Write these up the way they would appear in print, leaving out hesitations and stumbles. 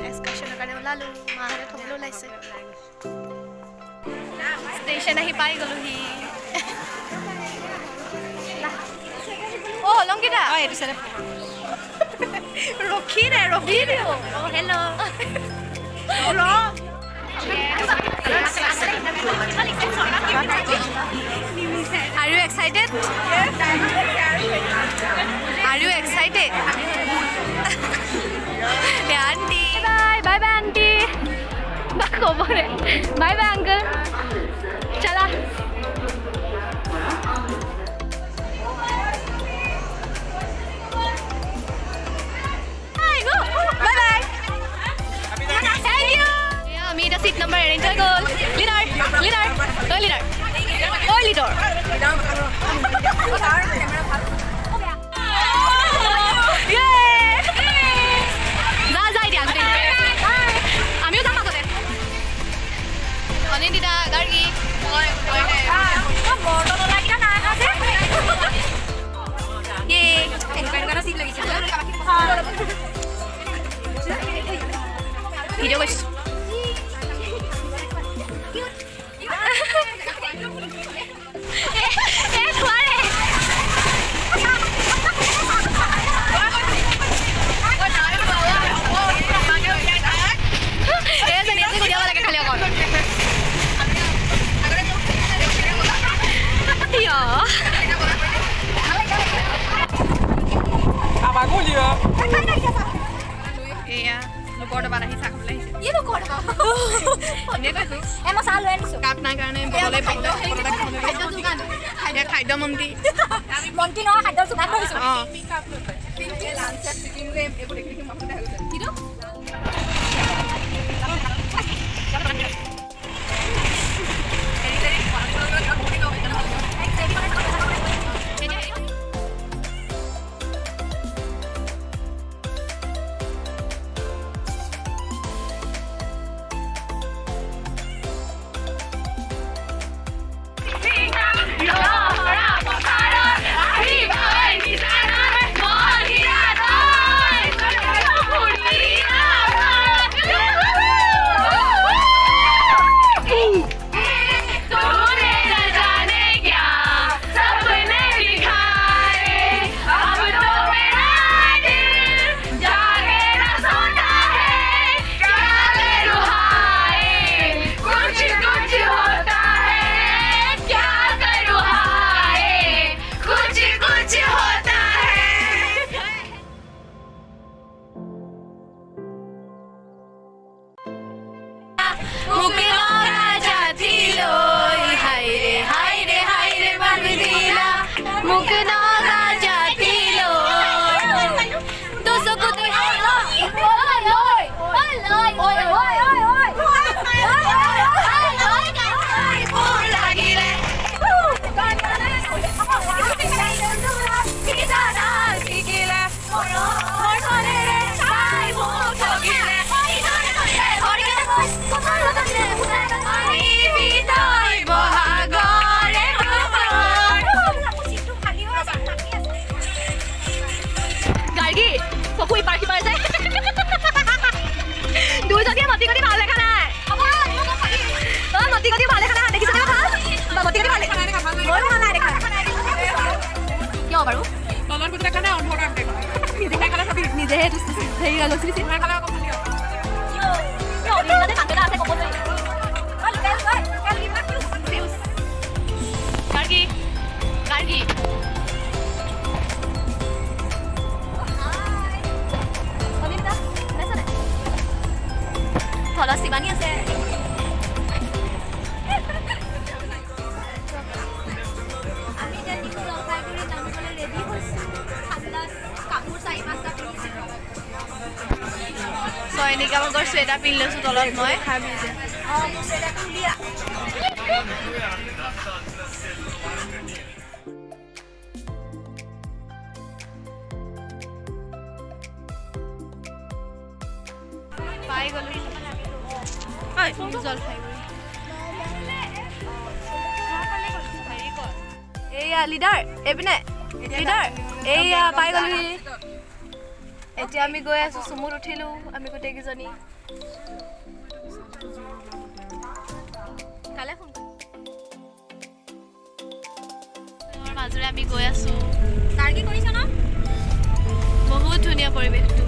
এক্সকাৰ্ছনৰ কাৰণে ওলালোঁ মাহঁতে থ'বলৈ ওলাইছে ষ্টেচন আহি পাই গ'লোহি লংকিতা এইটো চাইডে ৰখি দিওঁ hello' Are you excited? Are you excited? Yeah, auntie. Bye bye auntie. Bye bye uncle. Chala. Hi, go. Bye bye. Thank you. Yeah, me the seat number arrange goal. Leader. Oi leader. আমিও যাম আগতে Anindita Gargi video' কৰিছোঁ খাদ্য মন্ত্ৰী নহয় খাদ্য যোগান কৰিছোঁ এটা পিন লৈছোঁ তলত মই পাই গ'লো এইয়া লিডাৰ এইপিনে লিডাৰ এইয়া পাই গ'লোহি এতিয়া আমি গৈ আছো সুমুত উঠিলো আমি গোটেই কেইজনী কালে ফোন মাজুৰে আমি গৈ আছো তাৰ কি কৰিছ ন বহুত ধুনীয়া পৰিৱেশটো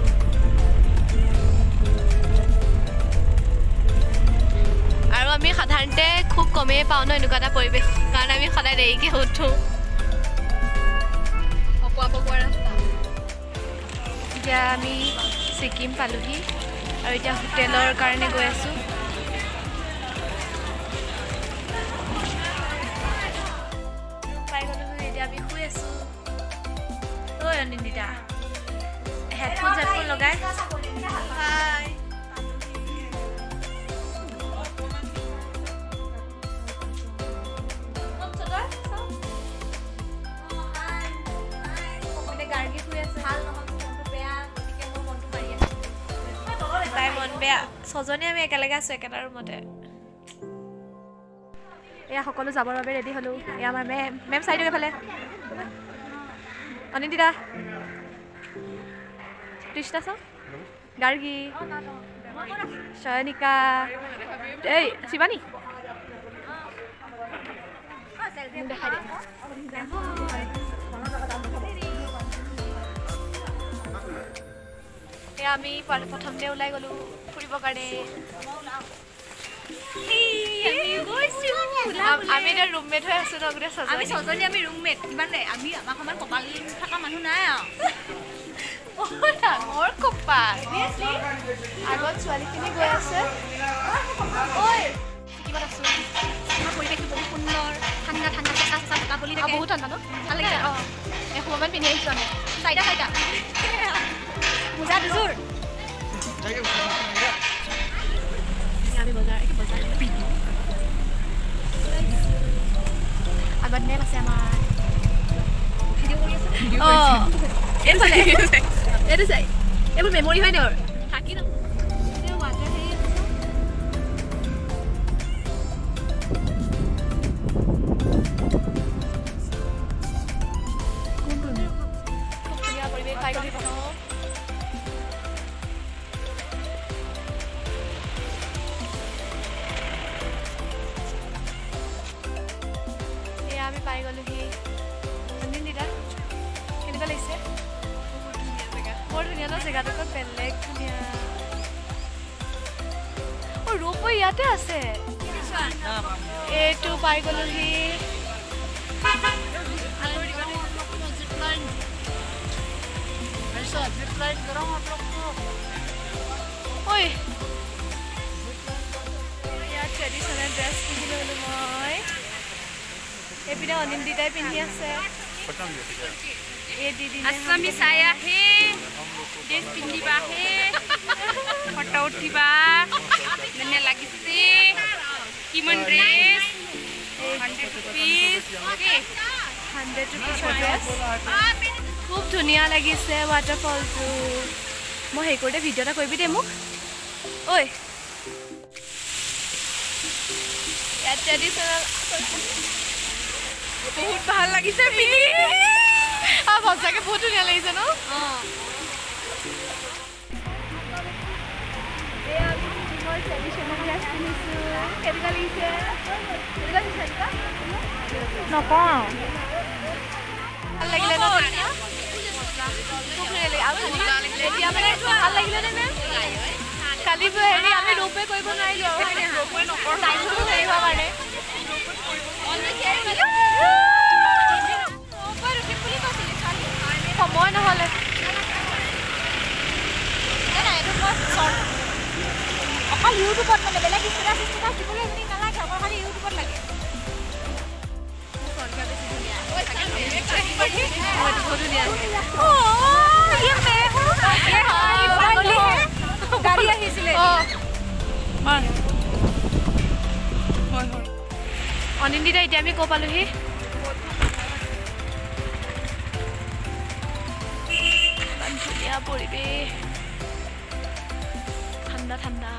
আৰু আমি সাধাৰণতে খুব কমেই পাওঁ ন এনেকুৱা এটা পৰিৱেশ কাৰণ আমি সদায় দেৰিকৈ উঠো এতিয়া আমি ছিকিম পালোহি আৰু এতিয়া হোটেলৰ কাৰণে গৈ আছোঁ পাই গ'লো এতিয়া আমি শুই আছোঁ ঐ অনিন্দিতা হেডফোন লগাই তাই মন বেয়া ছজনী আমি একেলগে আছোঁ একেটা ৰুমতে এয়া সকলো যাবৰ বাবে ৰেডি হ'লোঁ এয়া আমাৰ মেম চাই দিওঁ এফালে অনিন্দিতা তৃষ্ণা চাওঁ গাৰ্গী শয়নিকা এই শিৱানী দেখাই দে এয়া আমি প্ৰথমতে ওলাই গ'লোঁ ফুৰিবৰ কাৰণে আমি এতিয়া ৰুমমেট হৈ আছোঁ ন গোটেই আমি ছজনী আমি ৰুমমেট কিমান দে আমি আমাৰ সমান কপাল থকা মানুহ নাই আৰু ডাঙৰ কপাল আগত ছোৱালীখিনি গৈ আছে ঐ কিমান আছোঁ আমাৰ পৰিৱেশটো বহুত সুন্দৰ ঠাণ্ডা ঠাণ্ডা চেঁচা চেঁচা বতাহ বলি থাকে বহুত ঠাণ্ডা ন ভাল লাগিছে অঁ এসোপামান পিন্ধি আহিছোঁ আমি চাৰিটা মোজা দুযোৰ আমি বজাৰ আগত মেম আছে আমাৰ অঁ এইটো চাই এইবোৰ মেমৰি হয় নহয় থাকি ন আমি পাই গ'লোহি অনিন্দিতা কেনেকুৱা লাগিছে বৰ ধুনীয়া ন জেগাটো বেলেগ ধুনীয়া ৰূপ ইয়াতে আছে এইটো পাই গ'লোহি ঐ ইয়াত ট্ৰেডিশ্যনেল ড্ৰেছ পিন্ধি ল'লোঁ মই এইপিনে অনিন্দিতাই পিন্ধি আছে আসামি চাই আহে ড্ৰেছ পিন্ধিবা আহে ফটো উঠিবা ধুনীয়া লাগিছে কিমান ড্ৰেছ 100 rupees 100 rupees ড্ৰেছ খুব ধুনীয়া লাগিছে ৱাটাৰফলটো মই সেই কৰোঁতে ভিডিঅ' এটা কৰিবি দেই মোক ঐ ইয়াত ট্ৰেডিশ্যনেল বহুত ভাল লাগিছে পিন্ধি সঁচাকৈ বহুত ধুনীয়া লাগিছে ন কেনেকুৱা লাগিছে নকওঁ ভাল লাগিলে ন এতিয়া মানে ভাল লাগিলে নে মেম কালি হেৰি আমি ৰোপৱে কৰিব নোৱাৰিলোঁ হেৰি হোৱাৰ কাৰণে সময় নহ'লে অকল ইউটিউবত মানে বেলেগ ষ্টেটাছ দিবলৈ নালাগে অকল খালি ইউটিউবত লাগে গাড়ী আহিছিলে অনিন্দিতা এতিয়া আমি ক'ৰ পালোহি ইমান ধুনীয়া পৰিৱেশ ঠাণ্ডা ঠাণ্ডা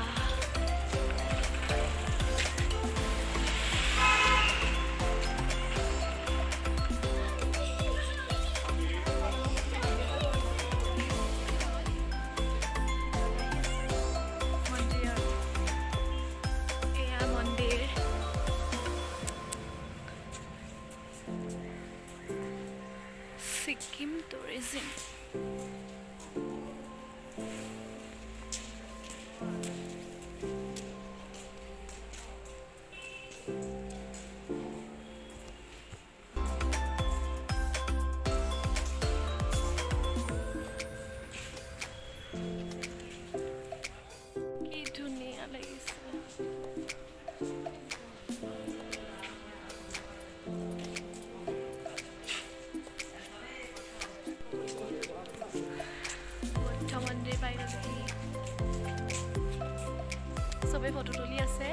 পাই গ'লোহি চবেই ফটো তুলি আছে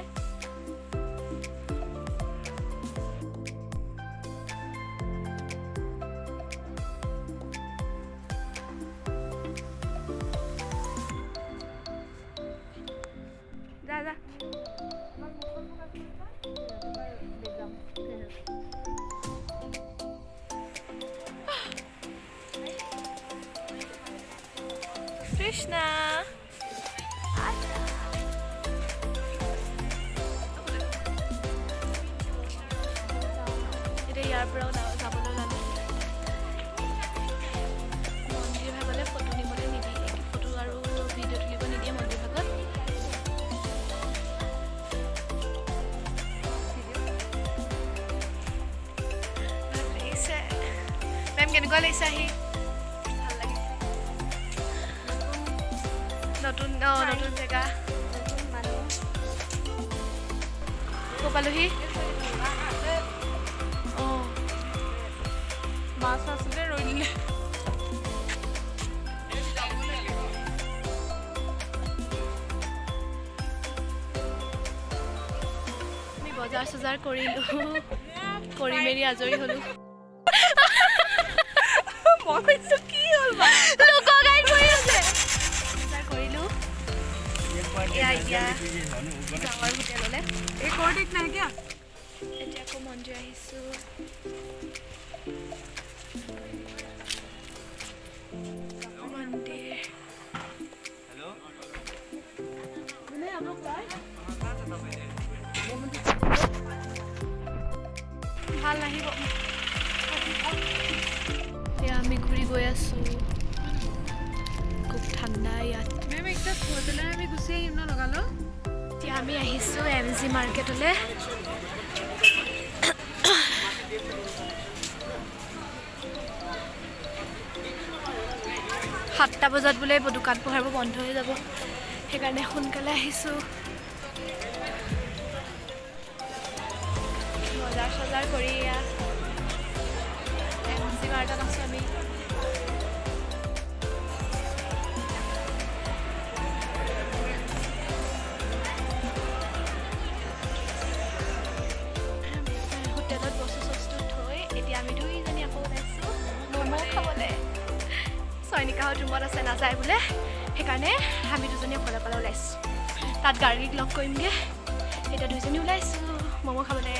যা যা Krishna. Ini ya bro, যাবলৈ ওলালো মন্দিৰ ভাগলে ফটো নিবলৈ নিদিয়ে ফটো আৰু ভিডিঅ' তুলিব নিদিয়ে মন্দিৰ ভাগত ভাল লাগিছে মেম কেনেকুৱা লাগিছে আহি নতুন নতুন জেগা ক'ত পালোহি অঁ মাছ আছিলে ৰৈ দিলে আমি বজাৰ চজাৰ কৰিলোঁ কৰি মেলি আজৰি হ'লোঁ মই কৈছোঁ কি হ'ল লোকৰ গাড়ীত বহি আছে বজাৰ কৰিলোঁ এয়া এতিয়া গাঁৱৰ হোটেললৈ এই কৰ্ডিক নাইকিয়া এতিয়া আকৌ মন্দিৰ আহিছোঁ মন্দিৰ ভাল নাহিব এতিয়া আমি ঘূৰি গৈ আছোঁ খুব ঠাণ্ডা ইয়াত মেম একটা থৈ পেলাই আমি গুচি আহিম ন লগালো এতিয়া আমি আহিছোঁ MG মাৰ্কেটলৈ 7টা বজাত বোলে দোকান পোহাৰবোৰ বন্ধ হৈ যাব সেইকাৰণে সোনকালে আহিছোঁ বজাৰ চজাৰ কৰি এয়া MG মাৰ্টত আছোঁ আমি হোটেলত বস্তু থৈ এতিয়া আমি দুইজনী আকৌ ওলাইছোঁ ম'ম' খাবলৈ চয়নিকাহঁত ৰুমত আছে নাযায় বোলে সেইকাৰণে আমি দুজনী অকলে অকলে ওলাইছোঁ তাত গাড়ীক লগ কৰিমগৈ এতিয়া দুইজনী ওলাইছোঁ ম'ম' খাবলৈ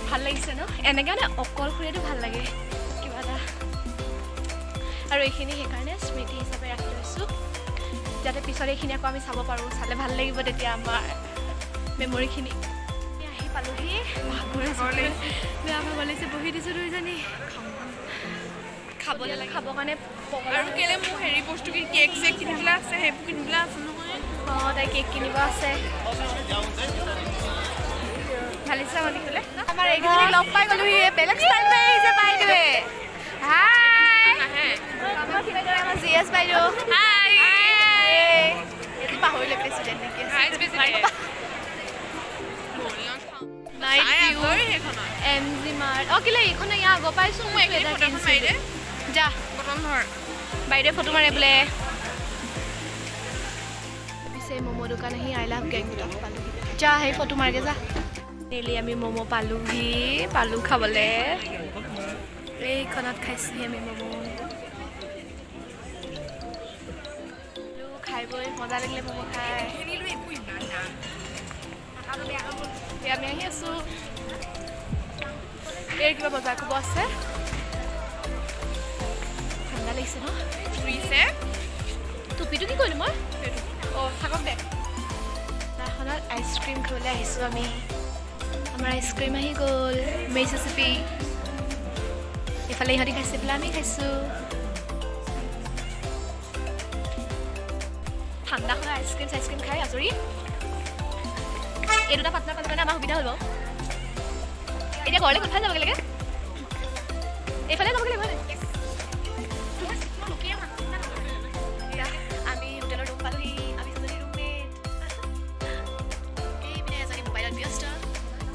ভাল লাগিছে ন এনেকৈ মানে অকলশৰীয়াটো ভাল লাগে কিবা এটা আৰু এইখিনি সেইকাৰণে স্মৃতি হিচাপে ৰাখি লৈছোঁ যাতে পিছলৈ এইখিনি আকৌ আমি চাব পাৰোঁ চালে ভাল লাগিব তেতিয়া আমাৰ মেমৰিখিনি আহি পালোহি বেয়া ভাগৰ লাগিছে বহি দিছোঁ দুইজনী খাবৰ কাৰণে আৰু কেলে মোৰ হেৰি বস্তু কি কেক চেক কিনিবলৈ আছে সেইবোৰ কিনিবলৈ আছে নহয় অঁ তাই কেক কিনিব আছে ভালিছে মানে ক'লে আমাৰ এইকেইজনী লগ পাই গ'লোহি বেলেগ ষ্টাইল পাই আহিছে বাইদেৱে হাই আমাৰ GS বাইদেউ হাই এইটো পাহৰিলে প্ৰেচিডেণ্ট নেকি নাইট ভিউ MG মাৰ্ট অঁ কেলে এইখন ইয়াৰ আগৰ পাইছোঁ মই এটা কিনিছোঁ যা বটল ধৰ বাইদেৱে ফটো মাৰে বোলে পিছে ম'ম' দোকান আহি আই লাভ গেংটক পালোহি যা সেই ফটো মাৰগে যা ডেইলি আমি ম'ম' পালোঁ খাবলৈ এইখনত খাইছোঁহি আমি ম'ম' খাই বৈ মজা লাগিলে ম'ম' খাই আমি আহি আছোঁ এই কিবা বজাৰ কৰিব আছে ঠাণ্ডা লাগিছে ন ফুৰিছে টুপিটো কি কৰিলোঁ মই অঁ থাকক দে তাখনত আইচক্ৰীম খাবলৈ আহিছোঁ আমি আমাৰ আইচক্ৰীম আহি গ'ল মিছিছিপি এইফালে ইহঁতি খাইছে বোলে আমি খাইছোঁ ঠাণ্ডা হ'লে আইচক্ৰীম খাই আজৰি এই দুটা পাতলা পালে আমাৰ সুবিধা হ'ব এতিয়া ঘৰলৈ কোনফালে যাবগৈ লাগে এইফালে যাবগৈ লাগিব আমি হোটেলৰ ৰুম পালোহি আমি দুজনী ৰুমমেট এইপিনে এজনী মোবাইলত ব্যস্ত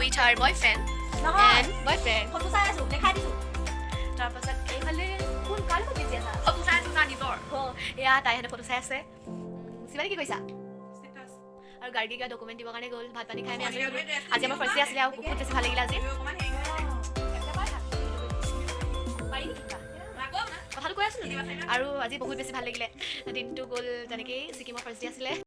উইথ আৰ বয়ফ্ৰেণ্ড তাৰপাছত এইফালে কোন কাৰ লগত বিজি আছা এয়া তাইহঁতে ফটো চাই আছে শিৱানী কি কৈছা আৰু গাৰ্গী কিবা ডকুমেণ্ট দিবৰ কাৰণে গ'ল ভাত পানী খাই আমি আজি আমাৰ ফাৰ্ষ্ট ডে আছিলে আৰু বহুত বেছি ভাল লাগিলে আজি কথাটো কৈ আছিলোঁ আৰু আজি বহুত বেছি ভাল লাগিলে দিনটো গ'ল তেনেকেই ছিকিমৰ ফাৰ্ষ্ট ডে আছিলে